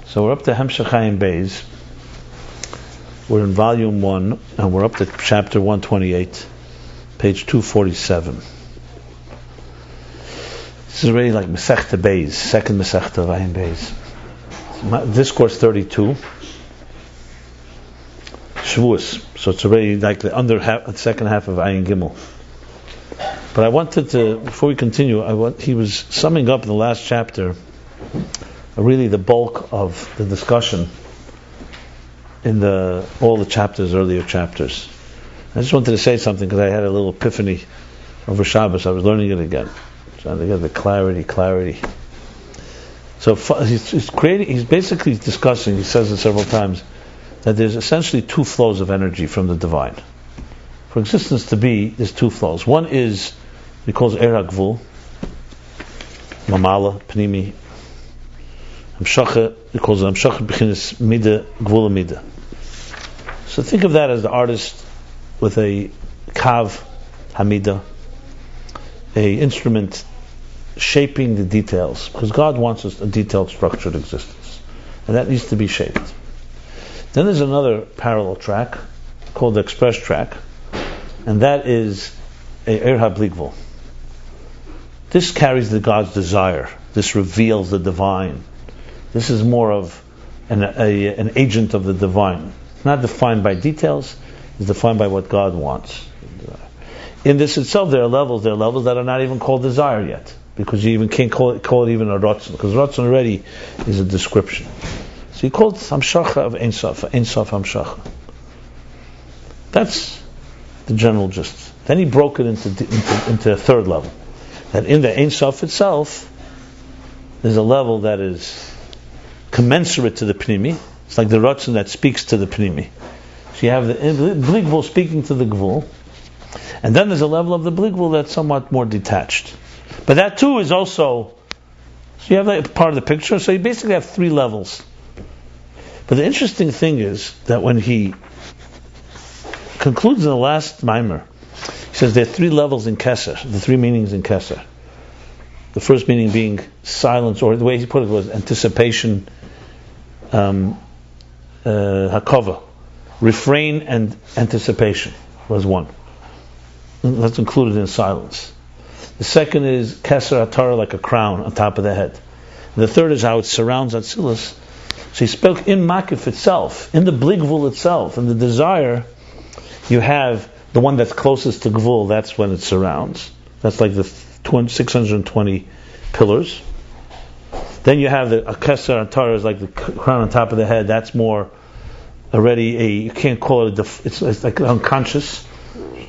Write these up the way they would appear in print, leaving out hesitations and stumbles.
So we're up to Hemshech Ayin Beis. We're in volume 1, and we're up to chapter 128, page 247. This is really like Masechta Beis, second Masechta of Ayin Beis. Discourse 32, Shavuos. So it's already like the second half of Ayin Gimel. But I wanted to, before we continue, he was summing up in the last chapter really the bulk of the discussion in all the chapters, earlier chapters. I just wanted to say something because I had a little epiphany over Shabbos. I was learning it again, trying to get the clarity. So he's basically discussing, he says it several times, that there's essentially two flows of energy from the divine. For existence to be, there's two flows. One is, he calls Eir HaGvul, Mamala, Pnimi, Hamshacha, he calls it Hamshacha B'chinas Mida, Gvul Mida. So think of that as the artist with a Kav Hamida, a instrument shaping the details, because God wants us a detailed, structured existence, and that needs to be shaped. Then there's another parallel track called the express track, and that is a Eir HaBligvul. This carries the God's desire. This reveals the divine. This is more of an agent of the divine. Not defined by details, it's defined by what God wants. In this itself, there are levels that are not even called desire yet, because you even can't call it even a Ratzon, because Ratzon already is a description. So he called it Hamshacha of Ein Sof Hamshacha. That's the general gist. Then he broke it into a third level. That in the Ein Sof itself, there's a level that is commensurate to the Pnimi. It's like the Ratzon that speaks to the Pnimi. So you have the Bligvul speaking to the Gvul, and then there's a level of the Bligvul that's somewhat more detached. But that too is also, so you have that part of the picture, so you basically have three levels. But the interesting thing is that when he concludes in the last Maimer, he says there are three levels in Keser, the three meanings in Keser. The first meaning being silence, or the way he put it was anticipation, Hakova, refrain and anticipation was one. And that's included in silence. The second is Keser Atara, like a crown on top of the head. And the third is how it surrounds Atzilus. So he spoke in Makif itself, in the Bligvul itself, in the desire. You have the one that's closest to Gvul, that's when it surrounds. That's like the 620 pillars. Then you have the Keser Atara, is like the crown on top of the head. That's more already you can't call it it's like unconscious.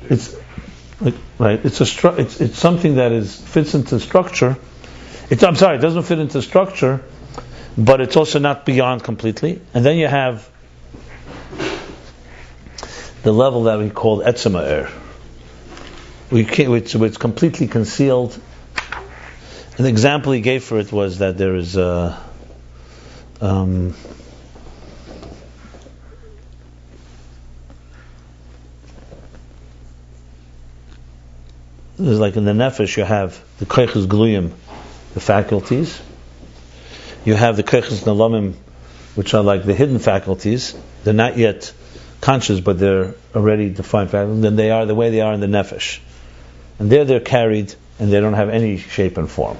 It's like, right. It's something that fits into structure. It doesn't fit into structure, but it's also not beyond completely. And then you have the level that we call Etzem Ha'er. It's completely concealed. An example he gave for it was that there is there's like in the Nefesh you have the Koiches Gluyim, the faculties. You have the Koiches Nalamim, which are like the hidden faculties. They're not yet conscious, but they're already defined faculties. Then they are the way they are in the Nefesh. And they're carried, and they don't have any shape and form.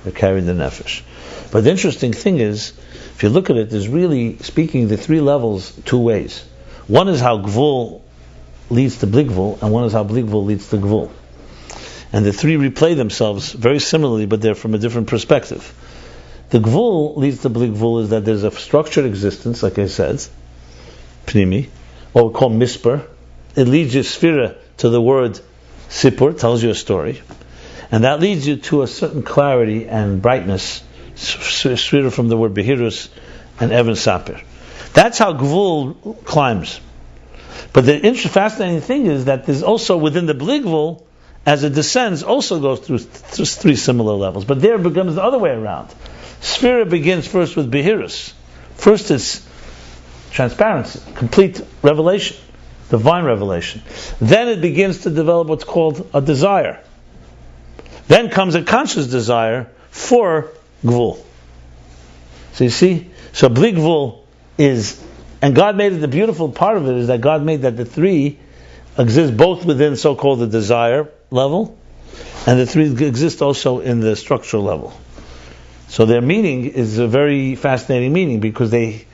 They're carried in the Nefesh. But the interesting thing is, if you look at it, there's really speaking the three levels two ways. One is how Gvul leads to Bligvul, and one is how Bligvul leads to Gvul. And the three replay themselves very similarly, but they're from a different perspective. The Gvul leads to Bligvul is that there's a structured existence, like I said, Pnimi, what we call Misper. It leads you Sphira to the word Sipur, tells you a story. And that leads you to a certain clarity and brightness, Sphira from the word Behirus and Evan Sapir. That's how Gvul climbs. But the fascinating thing is that there's also within the Bligvul, as it descends, also goes through three similar levels. But there it becomes the other way around. Sphira begins first with Behirus. First is transparency, complete revelation, divine revelation. Then it begins to develop what's called a desire. Then comes a conscious desire for Gvul. So you see, so Bli Gvul is, and God made it, the beautiful part of it is that God made that the three exist both within so-called the desire level, and the three exist also in the structural level. So their meaning is a very fascinating meaning because they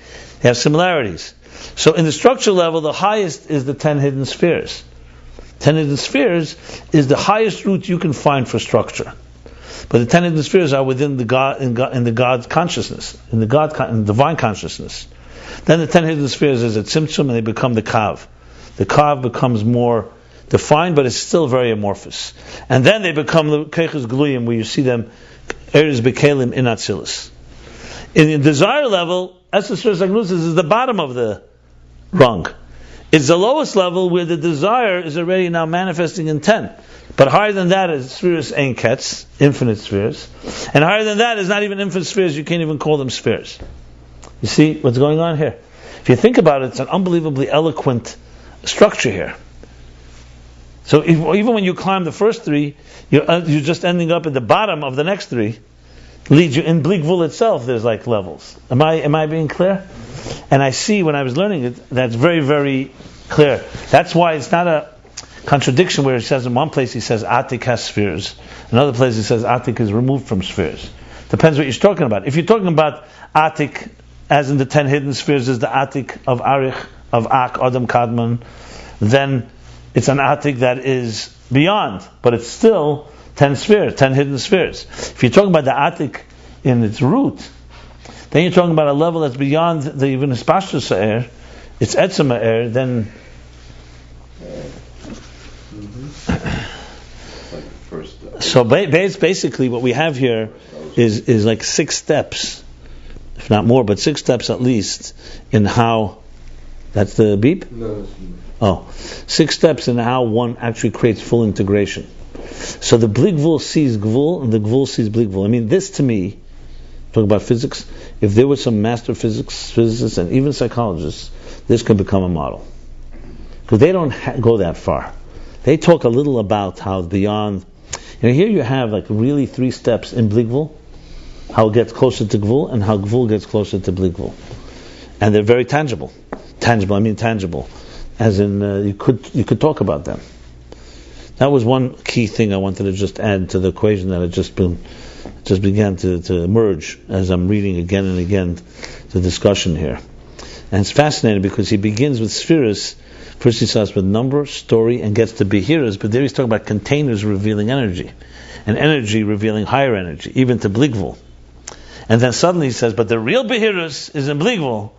have similarities. So in the structural level, the highest is the 10 hidden spheres. 10 hidden spheres is the highest root you can find for structure. But the 10 hidden spheres are within the God, in the God's consciousness, in the divine consciousness. Then the 10 hidden spheres is a tzimtzum, and they become the kav. The kav becomes more defined, but it's still very amorphous. And then they become the keiches gluyim, where you see them eres bekelim in atzilus. In the desire level, Esesres Agnusis is the bottom of the rung. It's the lowest level where the desire is already now manifesting in 10. But higher than that is spheres ein ketz, infinite spheres. And higher than that is not even infinite spheres, you can't even call them spheres. You see what's going on here? If you think about it, it's an unbelievably eloquent structure here. So even when you climb the first three, you're just ending up at the bottom of the next three. Leads you in Bli Gvul itself. There's like levels. Am I being clear? And I see when I was learning it, that's very, very clear. That's why it's not a contradiction where he says in one place he says Atik has spheres, another place he says Atik is removed from spheres. Depends what you're talking about. If you're talking about Atik, as in the 10 hidden spheres, is the Atik of Arich, of Ak, Adam Kadmon, then it's an Atik that is beyond, but it's still 10 spheres, 10 hidden spheres. If you're talking about the Atik in its root, then you're talking about a level that's beyond the even Hispashtus Ha'er, it's Etzem Ha'er, then so basically what we have here is like 6 steps, if not more, but 6 steps at least in how, that's the beep? No. 6 steps in how one actually creates full integration. So the Bli Gvul sees Gvul, and the Gvul sees Bli Gvul. I mean, this to me, talk about physics, if there were some master physicists, and even psychologists, this could become a model. Because they don't go that far. They talk a little about how beyond, here you have like really 3 steps in Bli Gvul, how it gets closer to Gvul, and how Gvul gets closer to Bli Gvul. And they're very tangible. Tangible. As in, you could talk about them. That was one key thing I wanted to just add to the equation that had just began to emerge as I'm reading again and again the discussion here. And it's fascinating because he begins with spheres. First he starts with number, story, and gets to behiras, but there he's talking about containers revealing energy, and energy revealing higher energy, even to Bli Gvul. And then suddenly he says, but the real behiras is in Bli Gvul.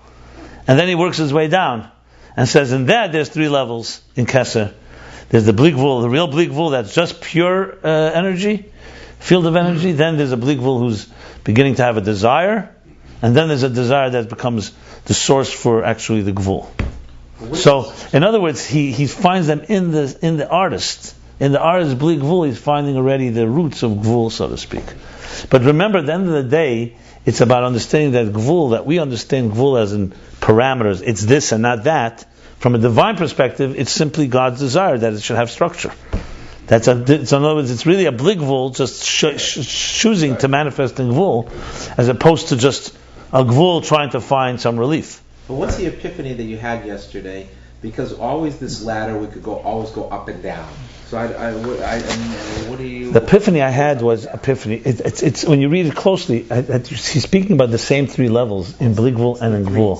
And then he works his way down and says, in that there's 3 levels in Keser. There's the Bli Gvul, the real Bli Gvul that's just pure energy, field of energy. Then there's a Bli Gvul who's beginning to have a desire, and then there's a desire that becomes the source for actually the Gvul. So, in other words, he finds them in the artist. In the artist Bli Gvul, he's finding already the roots of Gvul, so to speak. But remember, at the end of the day, it's about understanding that Gvul, that we understand Gvul as in parameters. It's this and not that. From a divine perspective, it's simply God's desire that it should have structure. So in other words, it's really a Bli Gvul just choosing to manifest in Gvul, as opposed to just a Gvul trying to find some relief. But what's the epiphany that you had yesterday? Because always this ladder, we could always go up and down. So what do you? The epiphany I had was epiphany. It's when you read it closely, he's speaking about the same 3 levels in Bli Gvul and in Gvul.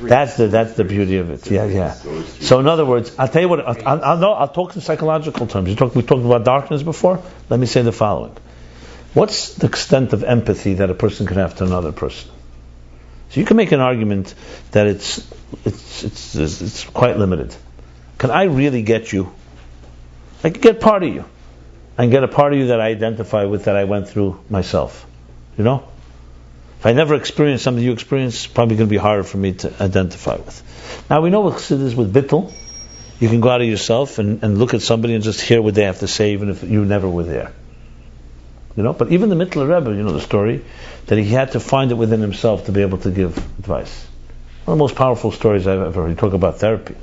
That's the beauty of it. Yeah. So in other words, I'll tell you what. I'll talk in psychological terms. We talked about darkness before. Let me say the following: what's the extent of empathy that a person can have to another person? So you can make an argument that it's quite limited. Can I really get you? I can get part of you. I can get a part of you that I identify with, that I went through myself. You know? If I never experienced something you experienced, it's probably going to be harder for me to identify with. Now we know what it is with Bittul. You can go out of yourself and look at somebody and just hear what they have to say, even if you never were there. You know? But even the Mittler Rebbe, you know the story, that he had to find it within himself to be able to give advice. One of the most powerful stories I've ever heard. You talk about therapy.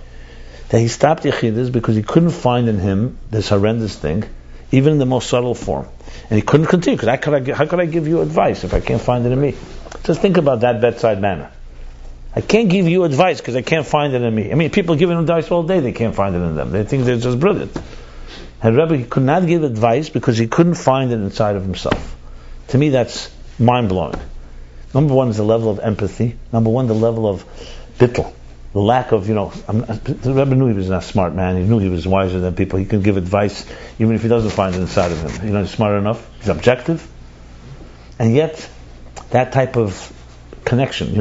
That he stopped Yechidus because he couldn't find in him this horrendous thing, even in the most subtle form. And he couldn't continue, because how could I give you advice if I can't find it in me? Just think about that bedside manner. I can't give you advice because I can't find it in me. I mean, people giving advice all day, they can't find it in them. They think they're just brilliant. And Rabbi could not give advice because he couldn't find it inside of himself. To me, that's mind-blowing. Number one is the level of empathy. Number one, the level of bittul. The lack of, the Rebbe knew he was not a smart man. He knew he was wiser than people. He can give advice even if he doesn't find it inside of him. He's smart enough. He's objective. And yet, that type of connection,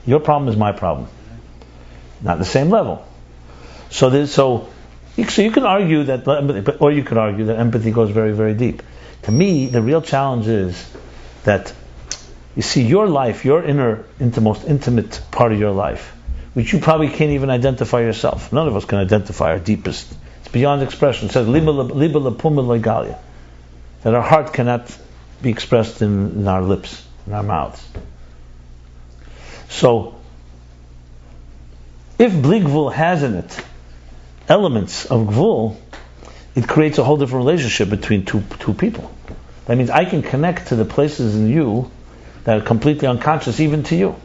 your problem is my problem. Not the same level. So you can argue that, or you could argue that empathy goes very, very deep. To me, the real challenge is that, you see, your life, your most intimate part of your life, which you probably can't even identify yourself. None of us can identify our deepest. It's beyond expression. It says, Liba lepuma legalia, that our heart cannot be expressed in our lips, in our mouths. So, if Bli Gvul has in it elements of Gvul, it creates a whole different relationship between two people. That means I can connect to the places in you that are completely unconscious, even to you,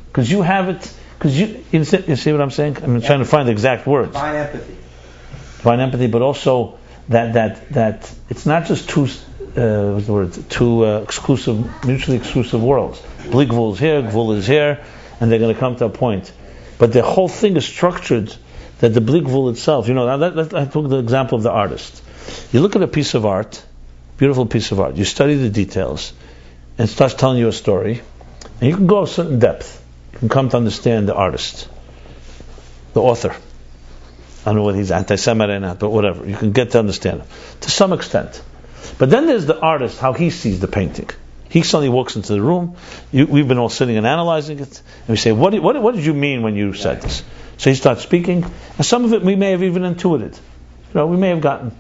because you have it. Because you see what I'm saying? I'm trying to find the exact words. Divine empathy, but also that it's not just two exclusive, mutually exclusive worlds. Bli Gvul is here, Gvul is here, and they're going to come to a point. But the whole thing is structured that the Bli Gvul itself. I took the example of the artist. You look at a piece of art, beautiful piece of art. You study the details, and it starts telling you a story, and you can go a certain depth. You can come to understand the artist, the author. I don't know whether he's anti-Semite or not, but whatever. You can get to understand him to some extent. But then there's the artist, how he sees the painting. He suddenly walks into the room. We've been all sitting and analyzing it, and we say, "What did you mean when you said this?" So he starts speaking, and some of it we may have even intuited. We may have gotten,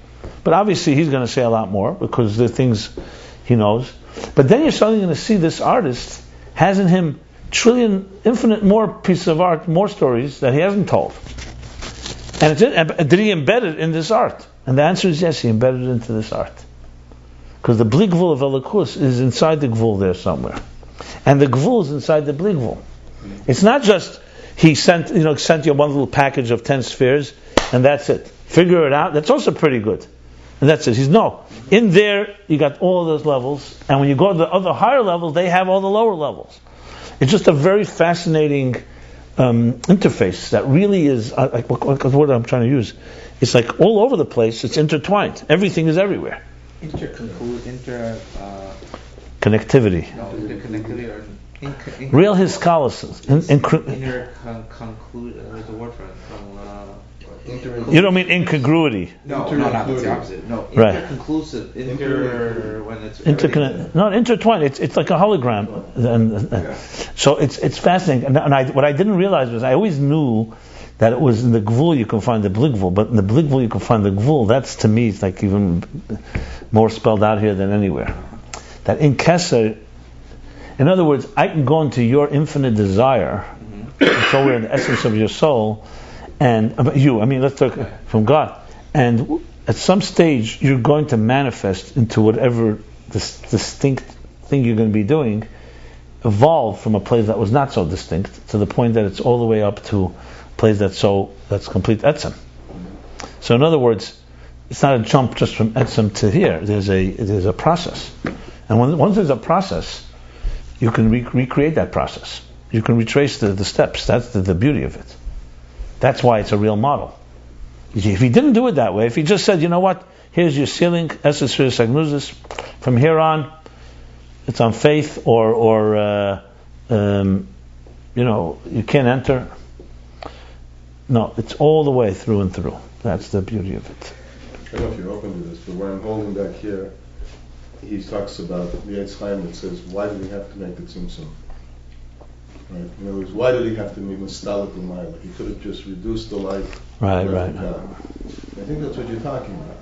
but obviously he's going to say a lot more because the things he knows. But then you're suddenly going to see this artist has in him infinite more pieces of art, more stories that he hasn't told. And did he embed it in this art? And the answer is yes, he embedded it into this art. Because the Bli Gvul of Elikus is inside the Gvul there somewhere. And the Gvul is inside the Bli Gvul. It's not just he sent you one little package of 10 spheres and that's it. Figure it out. That's also pretty good. And that's it. In there you got all those levels, and when you go to the other higher levels, they have all the lower levels. It's just a very fascinating interface that really is, what word I'm trying to use, it's like all over the place, it's intertwined. Everything is everywhere. Connectivity. No, interconnectivity or real hiskalasis. There's a word for it. You don't mean incongruity. No, that's the opposite. No, right. Interconclusive. When it's intertwined. It's like a hologram. So it's fascinating. And what I didn't realize was I always knew that it was in the Gvul you can find the Bli Gvul, but in the Bli Gvul you can find the Gvul. That's, to me, it's like even more spelled out here than anywhere. That in Keser, in other words, I can go into your infinite desire, so we're in the essence of your soul, and let's talk from God. And at some stage, you're going to manifest into whatever this distinct thing you're going to be doing, evolve from a place that was not so distinct to the point that it's all the way up to a place that's complete etzem. So in other words, it's not a jump just from etzem to here. There's a process, and once there's a process, you can recreate that process. You can retrace the steps. That's the beauty of it. That's why it's a real model. If he didn't do it that way, if he just said, here's your ceiling, Esesphere Sagnuzis, from here on, it's on faith, or you can't enter. No, it's all the way through and through. That's the beauty of it. I don't know if you're open to this, but when I'm holding back here, he talks about the Eitz Chaim that says, why did he have to make the tzimtzum? Right? In other words, why did he have to be mistalik l'mayla? He could have just reduced the light. Right. Down. I think that's what you're talking about.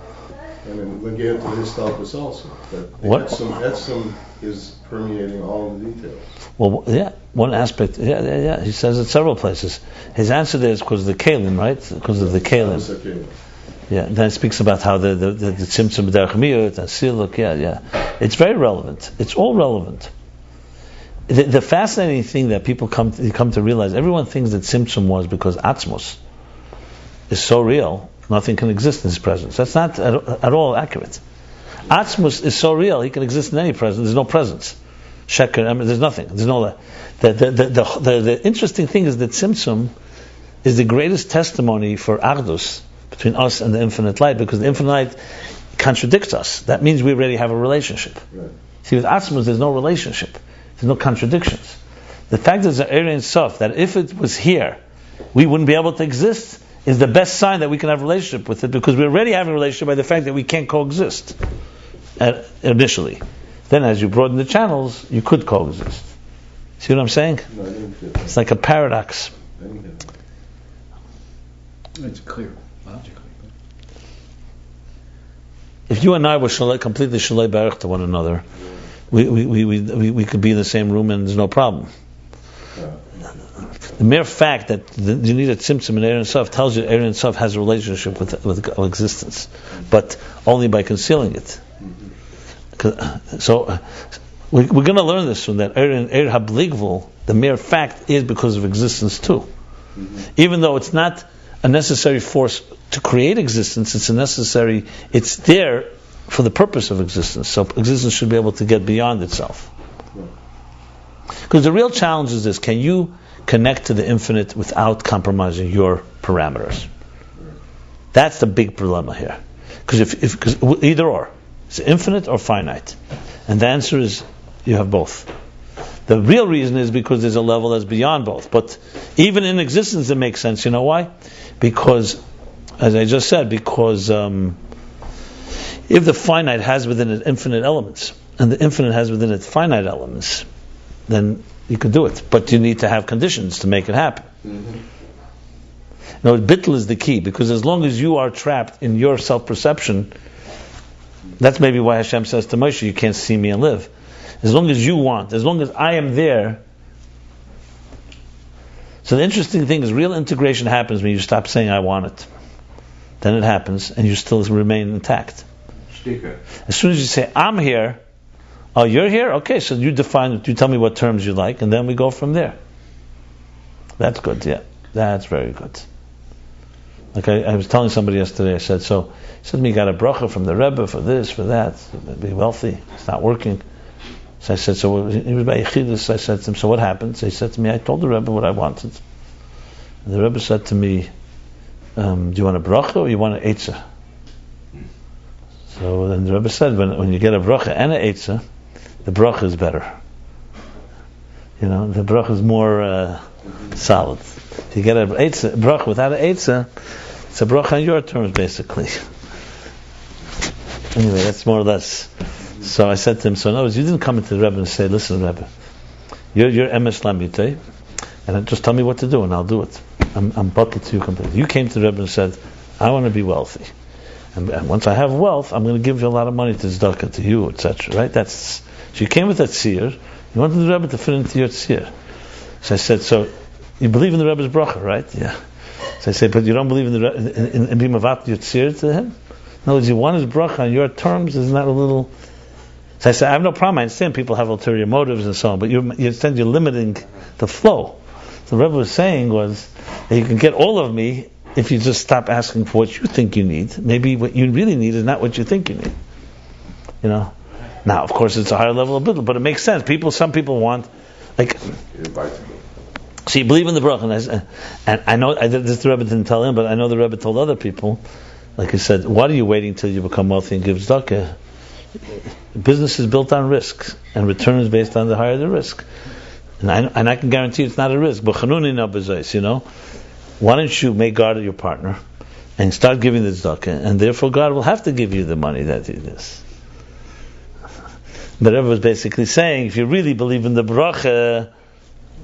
And then when you get into his stalkus also, that the etzem is permeating all the details. Well, yeah, one aspect, yeah. He says it several places. His answer there is because of the kalim, right? Because of the kalim. Yeah, then it speaks about how the tzimtzum b'derech miyut and siluk. Yeah. It's very relevant. It's all relevant. The fascinating thing that people come to realize, everyone thinks that tzimtzum was because atzmos is so real, nothing can exist in his presence. That's not at all accurate. Atzmos is so real, he can exist in any presence. There's no presence. Sheker, there's nothing. There's no. The interesting thing is that tzimtzum is the greatest testimony for achdus between us and the infinite light, because the infinite light contradicts us. That means we already have a relationship. Right. See, with atzmos, there's no relationship. There's no contradictions. The fact is that Ayin Sof, that if it was here, we wouldn't be able to exist, is the best sign that we can have a relationship with it, because we already have a relationship by the fact that we can't coexist initially. Then as you broaden the channels, you could coexist. See what I'm saying? No, I didn't get that. It's like a paradox. I didn't get that. It's clear, logically. If you and I were completely shalei barach to one another, we could be in the same room and there's no problem. The mere fact that you need a tzimtzum in Ayin Sof tells you Ayin Sof has a relationship with existence, but only by concealing it. So we're going to learn this soon, that Ayin Habligvul, the mere fact is because of existence too. Mm-hmm. Even though it's not a necessary force to create existence, it's there for the purpose of existence. So existence should be able to get beyond itself. Because the real challenge is this: can you connect to the infinite without compromising your parameters? That's the big dilemma here. Because either or, it's infinite or finite, and the answer is you have both. The real reason is because there's a level that's beyond both. But even in existence, it makes sense. You know why? Because, as I just said, if the finite has within it infinite elements, and the infinite has within it finite elements, then you could do it. But you need to have conditions to make it happen. Mm-hmm. Now, Bittul is the key, because as long as you are trapped in your self-perception, that's maybe why Hashem says to Moshe, you can't see me and live. As long as you want, as long as I am there. So the interesting thing is, real integration happens when you stop saying I want it. Then it happens, and you still remain intact. Stika. As soon as you say I'm here, oh, you're here? Okay, so you define it, you tell me what terms you like, and then we go from there. That's good, yeah. That's very good. Like I was telling somebody yesterday, I said, he said to me, got a bracha from the Rebbe for this, for that, be wealthy, it's not working. So I said, he was by Yechidus. I said to him, so what happened? So he said to me, I told the Rebbe what I wanted. And the Rebbe said to me, do you want a bracha or you want an eitzah? So then the Rebbe said, when you get a bracha and an eitzah, the bracha is better. You know, the bracha is more solid. If you get a bracha without an eitzah, it's a bracha on your terms, basically. Anyway, that's more or less. So I said to him, so in other words, you didn't come into the Rebbe and say, listen, Rebbe, you're emes lamite, and just tell me what to do and I'll do it. I'm bucket to you completely. You came to the Rebbe and said, I want to be wealthy. And once I have wealth, I'm going to give you a lot of money to tzedakah, to you, etc. Right? So you came with that tzir, you wanted the Rebbe to fit into your tzir. So I said, so you believe in the Rebbe's bracha, right? Yeah. So I said, but you don't believe in being mavat your tzir to him? In other words, you want his bracha on your terms, isn't that a little... So I said, I have no problem. I understand people have ulterior motives and so on, but you understand you're limiting the flow. So the Rebbe was saying was that you can get all of me if you just stop asking for what you think you need. Maybe what you really need is not what you think you need. You know. Now, of course, it's a higher level of bittul, but it makes sense. Some people want, like. So you believe in the bracha, and I know this the Rebbe didn't tell him, but I know the Rebbe told other people. Like he said, why are you waiting till you become wealthy and give tzedakah? Business is built on risk, and return is based on the higher the risk. And I can guarantee it's not a risk. But you know, why don't you make God your partner and start giving the tzedakah, and therefore God will have to give you the money that it is. But Rebbe was basically saying, if you really believe in the bracha,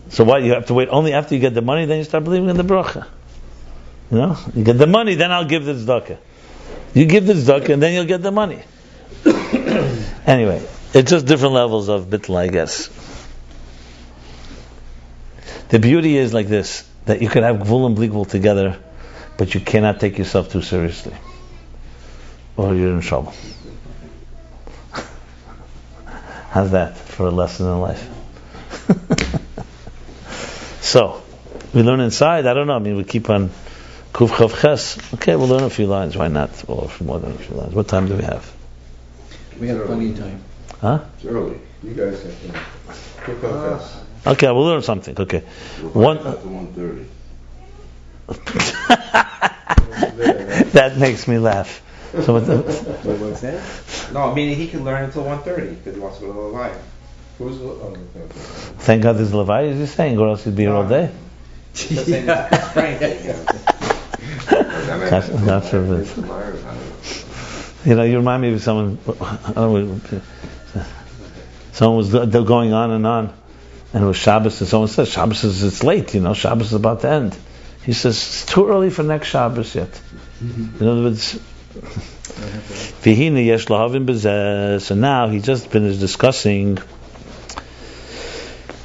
so why you have to wait only after you get the money, then you start believing in the bracha. You know, you get the money, then I'll give the tzedakah. You give the tzedakah, and then you'll get the money. Anyway, it's just different levels of bittul, I guess. The beauty is like this, that you can have gvul and bli gvul together, but you cannot take yourself too seriously. or you're in trouble. How's that for a lesson in life? So, we learn inside, I don't know, we keep on Kuf Chav Ches. Okay, we'll learn a few lines, why not? Or more than a few lines. What time do we have? We have plenty of time. Huh? It's early. You guys have to. Okay, we'll learn something. Okay. One. After 1:30. That makes me laugh. So What's that? No, meaning he can learn until 1:30 because he wants to go to the live. Who's okay. thank God there's Levi, as you're saying, or else he'd be here all day. Just saying it's strength, God forbid. You remind me of someone. Someone was going on, and it was Shabbos, and someone said, "Shabbos it's late. Shabbos is about to end." He says, "It's too early for next Shabbos yet." In other words, so now he just finished discussing.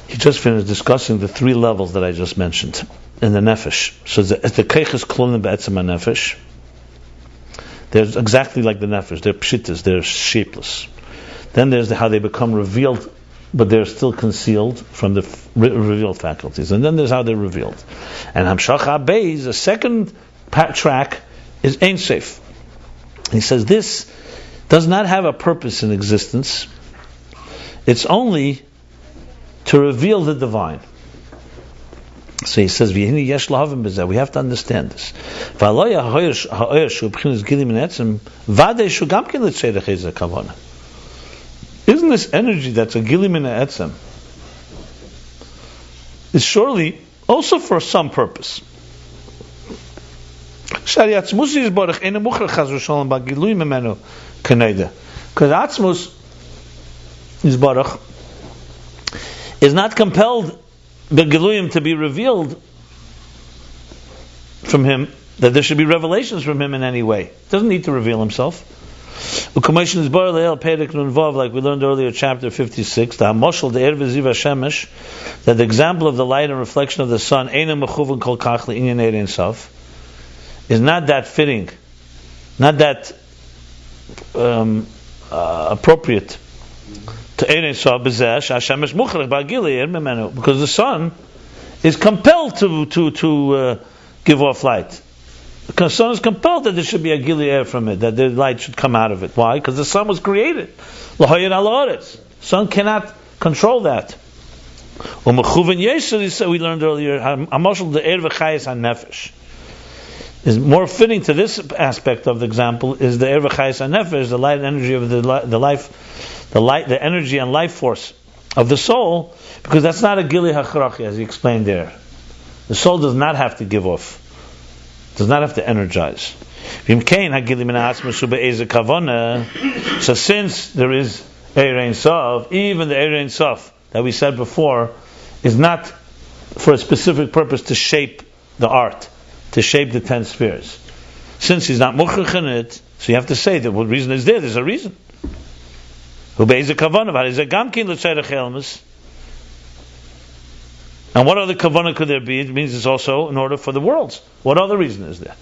The three levels that I just mentioned in the nefesh. So the keiches klolim be'etzem nefesh. They're exactly like the nefesh. They're pshitas. They're shapeless. Then there's how they become revealed, but they're still concealed from the revealed faculties. And then there's how they're revealed. And Hamshach Beis, the second track, is Ein Sof. He says this does not have a purpose in existence. It's only to reveal the divine. So he says, we have to understand this. Isn't this energy that's a gilim in etzem is surely also for some purpose? Because Atzmus Yisbarach is not compelled the Giluyim to be revealed from him, that there should be revelations from him in any way. He doesn't need to reveal himself. Like we learned earlier, chapter 56, that the example of the light and reflection of the sun is not that fitting, not that appropriate to Ein Sof because the sun is compelled to give off light. Because the sun is compelled that there should be a gili from it, that the light should come out of it. Why? Because the sun was created. Sun cannot control that. We learned earlier, is more fitting to this aspect of the example is the Erva Chayes HaNefesh, the light energy of the life, the energy and life force of the soul, because that's not a gili hachrachi, as he explained there. The soul does not have to give off, does not have to energize. So since there is Ein Sof, even the Ein Sof that we said before is not for a specific purpose to shape the art, to shape the 10 spheres. Since he's not mukhrich in it, so you have to say that what reason is there? There's a reason. And what other kavanah could there be? It means it's also in order for the worlds. What other reason is there?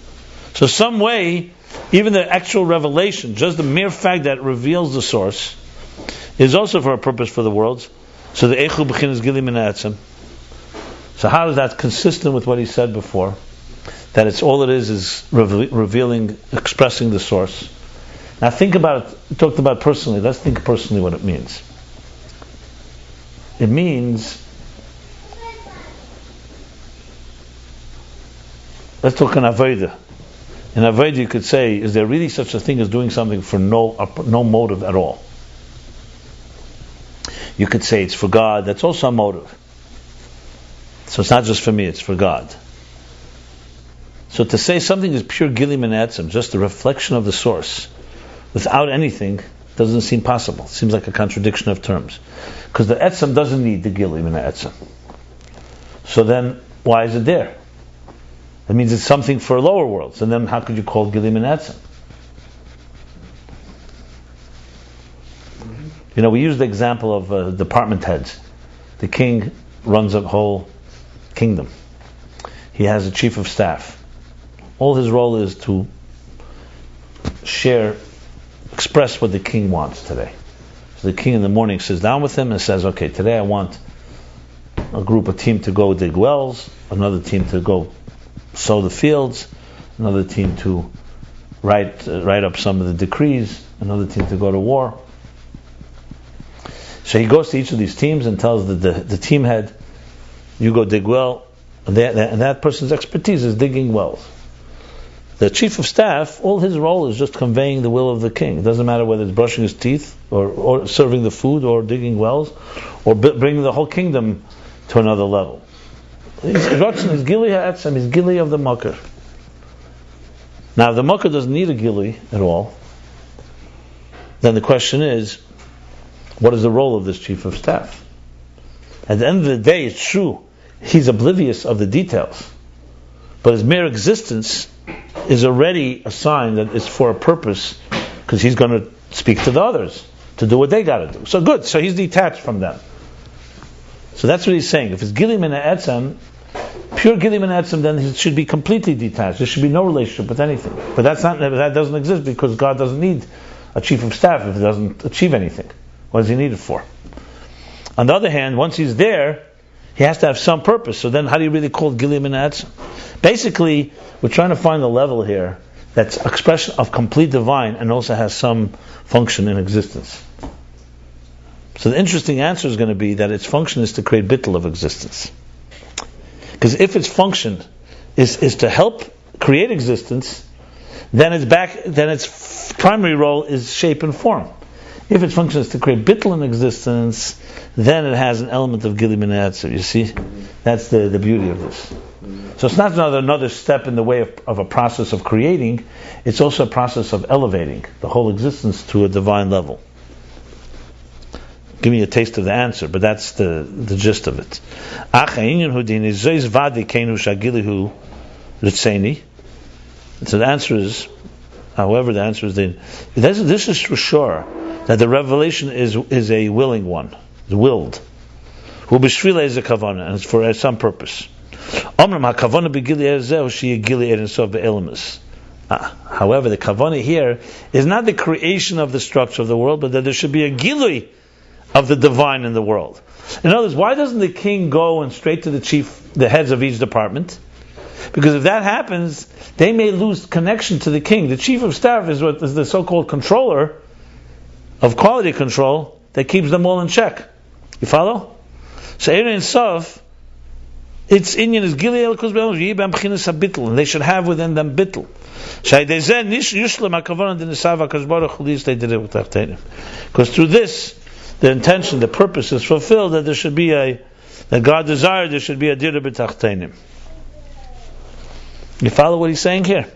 So some way, even the actual revelation, just the mere fact that it reveals the source, is also for a purpose for the worlds. So the Eichu B'chin is Gilim Etzem. So how is that consistent with what he said before? That it's all it is revealing, expressing the source. Now think about it, we talked about personally, let's think personally what it means. It means, let's talk in Avodah. In Avodah you could say, is there really such a thing as doing something for no motive at all? You could say it's for God, that's also a motive. So it's not just for me, it's for God. So to say something is pure gilim and etzem, just a reflection of the source, without anything, doesn't seem possible. It seems like a contradiction of terms. Because the etzem doesn't need the gilim and the etzem. So then, why is it there? That means it's something for lower worlds. And then how could you call it gilim and etzem? We use the example of department heads. The king runs a whole kingdom. He has a chief of staff. All his role is to share express what the king wants today. So the king in the morning sits down with him and says, okay, today I want a team to go dig wells, another team to go sow the fields, another team to write up some of the decrees, another team to go to war. So he goes to each of these teams and tells the team head, you go dig well, and that person's expertise is digging wells. The chief of staff, all his role is just conveying the will of the king. It doesn't matter whether it's brushing his teeth, or serving the food, or digging wells, or bringing the whole kingdom to another level. He's gili ha'etzem, he's gili of the makar. Now, if the makar doesn't need a gili at all, then the question is, what is the role of this chief of staff? At the end of the day, it's true, he's oblivious of the details. But his mere existence is already a sign that it's for a purpose, because he's going to speak to the others, to do what they got to do. So good, so he's detached from them. So that's what he's saying. If it's gilim and etzem, pure gilim and etzem, then he should be completely detached. There should be no relationship with anything. But that doesn't exist, because God doesn't need a chief of staff if he doesn't achieve anything. What does he need it for? On the other hand, once he's there, he has to have some purpose. So then how do you really call it gilim and etzem? Basically, we're trying to find a level here that's expression of complete divine and also has some function in existence. So the interesting answer is going to be that its function is to create bittul of existence. Because if its function is to help create existence, then its primary role is shape and form. If its function is to create bittul in existence, then it has an element of gilim and etzem. You see, that's the beauty of this. So it's not another step in the way of a process of creating. It's also a process of elevating the whole existence to a divine level. Give me a taste of the answer, but that's the gist of it. So the answer is, however, this is for sure that the revelation is a willing one, it's willed. And it's for some purpose. However, the kavanah here is not the creation of the structure of the world, but that there should be a gilui of the divine in the world. In other words, why doesn't the king go and straight to the heads of each department? Because if that happens, they may lose connection to the king. The chief of staff is the so-called controller of quality control that keeps them all in check. You follow? So Erein Sof, its inyan is Gili Elkos Be'em B'chinas HaBittul, and they should have within them Bittul. Because through this, the intention, the purpose is fulfilled, that there should be that God desired there should be a Dira B'Tachteinim. You follow what he's saying here?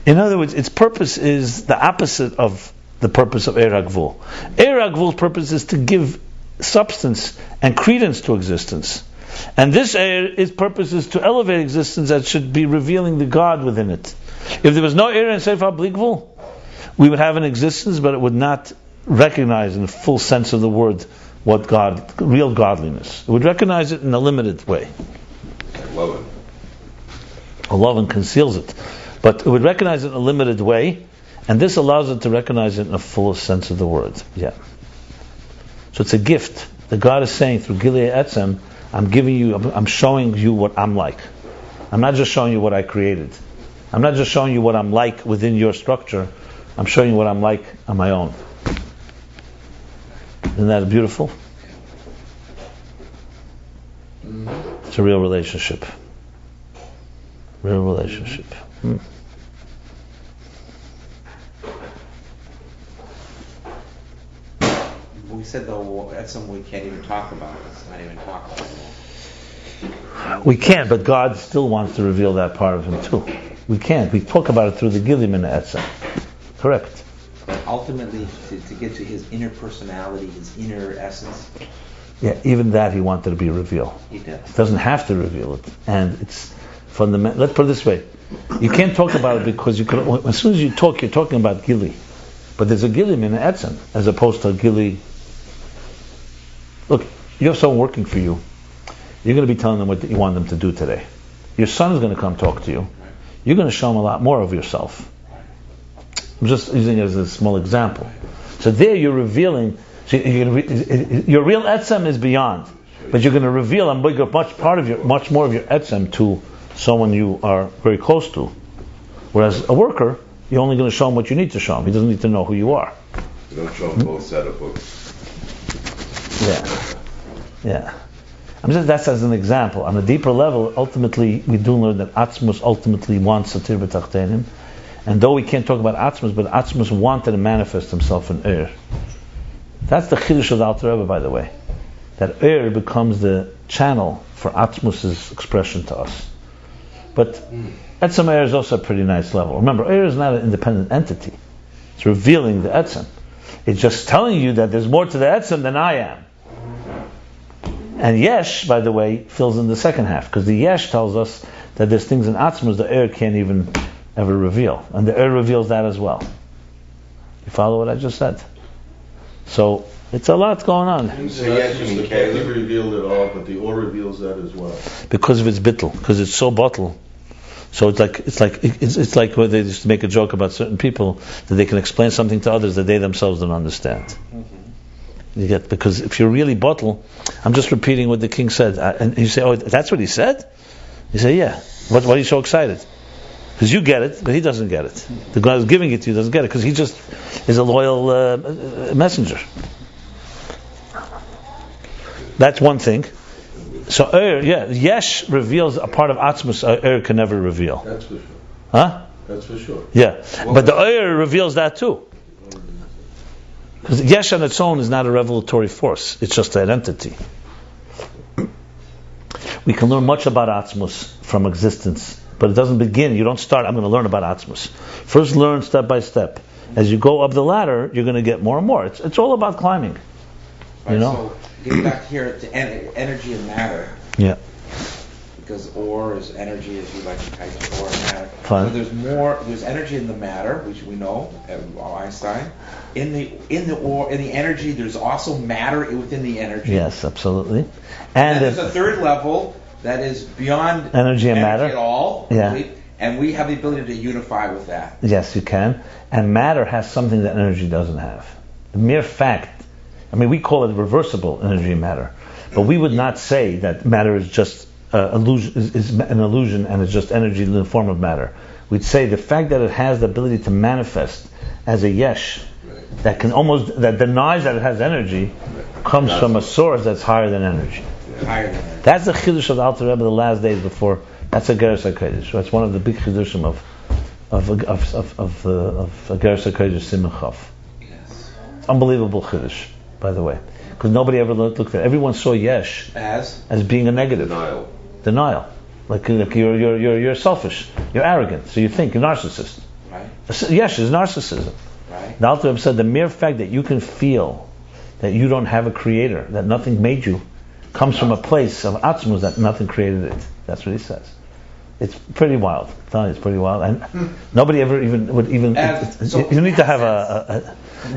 In other words, its purpose is the opposite of the purpose of Eir HaGvul. Eir HaGvul's purpose is to give substance and credence to existence. And this its purpose is to elevate existence that should be revealing the God within it. If there was no Eir and Sefer Blikvul, we would have an existence, but it would not recognize in the full sense of the word what God, real godliness. It would recognize it in a limited way. Love conceals it. But it would recognize it in a limited way, and this allows it to recognize it in a full sense of the word. Yeah. So it's a gift. The God is saying through Gilei Etzem, I'm showing you what I'm like. I'm not just showing you what I created. I'm not just showing you what I'm like within your structure. I'm showing you what I'm like on my own. Isn't that beautiful? It's a real relationship. Real relationship. We said though that's something we can't even talk about. It's not even talk about. We can't, but God still wants to reveal that part of Him too. We can't. We talk about it through the Gilim and the Etzem. Correct. But ultimately, to get to His inner personality, His inner essence. Yeah, even that He wanted to be revealed. He does. He doesn't have to reveal it, and it's fundamental. Let's put it this way: you can't talk about it because you could. As soon as you talk, you're talking about Gili, but there's a Gilim in the Etzem as opposed to a Gili. Look, you have someone working for you. You're going to be telling them what you want them to do today. Your son is going to come talk to you. You're going to show him a lot more of yourself. I'm just using it as a small example. So there you're revealing, so your real etzem is beyond, but you're going to reveal much more of your etzem to someone you are very close to. Whereas a worker, you're only going to show him what you need to show him. He doesn't need to know who you are. You don't show him both set of books. Yeah. I'm just, that's as an example. On a deeper level, ultimately, we do learn that Atzmus ultimately wants Satir B'Tachtenim. And though we can't talk about Atzmus, but Atzmus wanted to manifest himself in That's the Chiddush of the Alter Rebbe, by the way. That becomes the channel for Atzmus's expression to us. But Etzem is also a pretty nice level. Remember, is not an independent entity. It's revealing the Etzem. It's just telling you that there's more to the Etzem than I am. And Yesh, by the way, fills in the second half, because the Yesh tells us that there's things in Atzmus the can't even ever reveal. And the reveals that as well. You follow what I just said? So, it's a lot going on. So yes, you mean He revealed it all, but the Or reveals that as well. Because of its bittul, because it's so bottle. So it's like where they used to make a joke about certain people that they can explain something to others that they themselves don't understand. Mm-hmm. You get, because if you're really bottle, I'm just repeating what the king said, and you say, "Oh, that's what he said." You say, "Yeah." Why are you so excited? Because you get it, but he doesn't get it. The guy who's giving it to you doesn't get it because he just is a loyal messenger. That's one thing. So Yesh reveals a part of Atzmus can never reveal. That's for sure. Huh? That's for sure. Yeah. But the reveals that too. Because Yesh on its own is not a revelatory force. It's just an entity. We can learn much about Atzmus from existence. But it doesn't begin. You don't start, I'm going to learn about Atzmus. First learn step by step. As you go up the ladder, you're going to get more and more. It's all about climbing. You know? So, getting back here to energy and matter. Yeah. Because ore is energy, as you like to type ore and matter. Fine. So there's energy in the matter, which we know, Einstein. In the energy, there's also matter within the energy. Yes, absolutely. And there's a third level that is beyond energy and matter at all. Yeah. And we have the ability to unify with that. Yes, you can. And matter has something that energy doesn't have. The mere fact, we call it reversible energy and matter, but we would not say that matter is just is an illusion and it's just energy in the form of matter. We'd say the fact that it has the ability to manifest as a yesh, that denies that it has energy, comes from a source that's higher than energy. Higher than energy. That's the chiddush of the Alter Rebbe the last days before. That's a Geras HaKodesh. That's one of the big chiddushim of Geras HaKodesh Simchav. Yes. Unbelievable chiddush, by the way, because nobody ever looked at it. Everyone saw yesh as being a negative. Denial. Like you're selfish. You're arrogant. So you think you're narcissist. Right. Yesh is narcissism. Right. The Alter Rebbe said the mere fact that you can feel that you don't have a creator, that nothing made you, comes from a place of atzmus that nothing created it. That's what he says. It's pretty wild. I'm telling you, it's pretty wild, and nobody ever would even. You need to have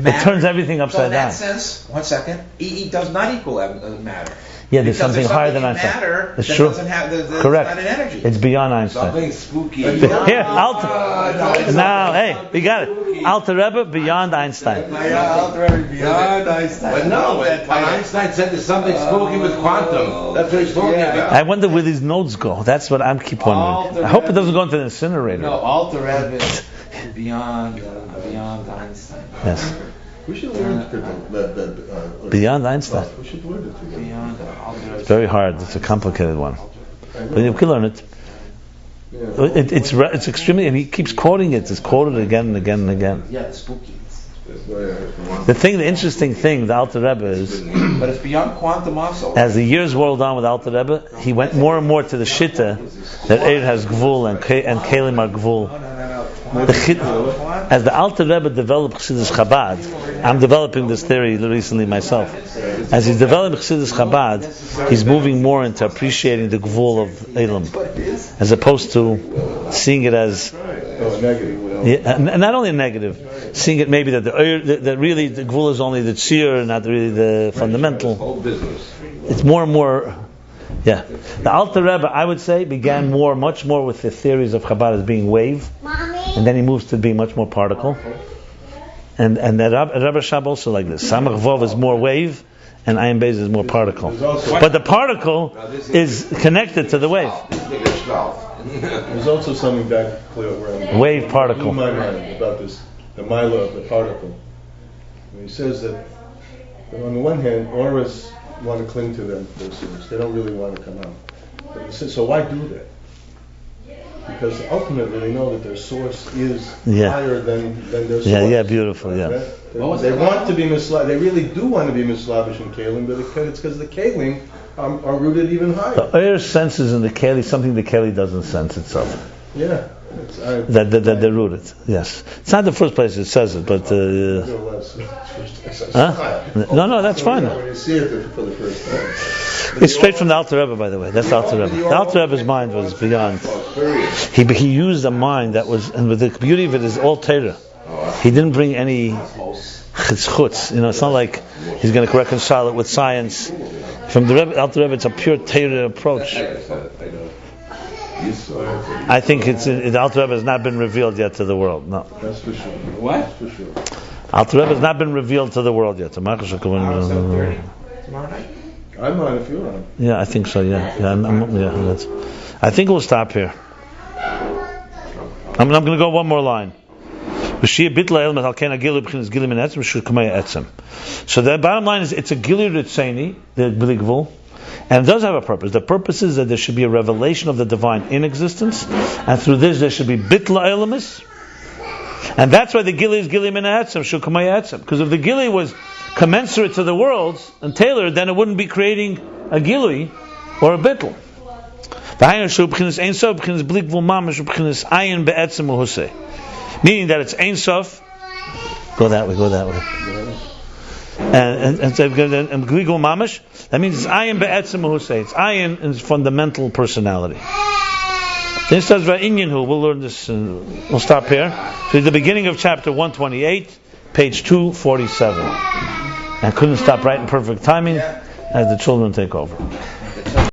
it turns everything upside down. So in that sense, 1 second, E does not equal matter. Yeah, there's something higher than Einstein. Matter it's that true. Doesn't have, correct. Not an energy. It's beyond Einstein. Something spooky. Here, now, hey, we got it. Alter Rebbe beyond Einstein. Alter Rebbe beyond Einstein. But no, Einstein said there's something spooky with quantum. That's what he's talking about. I wonder where these nodes go. That's what I'm keep wondering. I hope it doesn't go into the incinerator. No, Alter Rebbe is beyond Einstein. Yes. We should learn that beyond Einstein. We should learn it together. Beyond Alter Rebbe. It's very hard. It's a complicated one. But you can learn it. Yeah. It's extremely, and he keeps quoting it. It's quoted again and again and again. Yeah, the spooky. The interesting thing, the Alter Rebbe is, but it's beyond quantum also. as the years rolled on with Alter Rebbe, he went more and more to the shitta that Eir has gvul and Kelim are gvul. As the Alter Rebbe developed Chassidus Chabad, I'm developing this theory recently myself. As he's developing Chassidus Chabad, he's moving more into appreciating the gvul of Elam, as opposed to seeing it as not only a negative, seeing it maybe that really the gvul is only the tzir, not really the fundamental. It's more and more. Yeah, the Alter Rebbe, I would say, began much more with the theories of Chabad as being wave, and then he moves to being much more particle. And that Rabbi Shab also like this. Samach Vov is more wave, and Ayin Beis is more particle. But the particle is connected to the wave. There's also something back clear where Wave particle. blew my mind about this, the mila of the particle. And he says that on the one hand, auras want to cling to their source. They don't really want to come out. But he says, so why do that? Because ultimately they know that their source is higher than their source. Yeah, beautiful, yeah. They want to be they really do want to be mislavish in Kalim, but it's because the Kalim are rooted even higher. The Eir senses in the Keli something the Keli doesn't sense itself. Yeah. That they're rooted. Yes. It's not the first place it says it, but... No, that's fine. When you see it for the first time. It's straight from the Alter Rebbe, by the way. That's the Alter Rebbe. The Alter Rebbe's mind was beyond. He used a mind that was, and with the beauty of it is all Torah. He didn't bring any chutz. It's not like he's going to reconcile it with science. From the Alter Rebbe, it's a pure Torah approach. I think the Alter Rebbe has not been revealed yet to the world. No. That's for sure. What? That's for sure. Alter Rebbe has not been revealed to the world yet. Tomorrow night? I'm on if you're on. Yeah, I think so. Yeah. I think we'll stop here. I'm going to go one more line. So the bottom line is it's a Gilui Ritzeni, the B'li, and it does have a purpose. The purpose is that there should be a revelation of the divine in existence, and through this there should be Bittul Eilamis, and that's why the Gilui is Gilui Min Ha'etzem, Shukamay Ha'etzem. Because if the Gilui was commensurate to the worlds and tailored, then it wouldn't be creating a Gilui or a Bittul. Meaning that it's Ein Sof. Go that way. And Gligul Mamash. That means it's Ayin be'etzem husei. It's Ayin in its fundamental personality. Then it starts Ayin hu. We'll learn this. We'll stop here. So the beginning of chapter 128, page 247. And couldn't stop right in perfect timing as the children take over.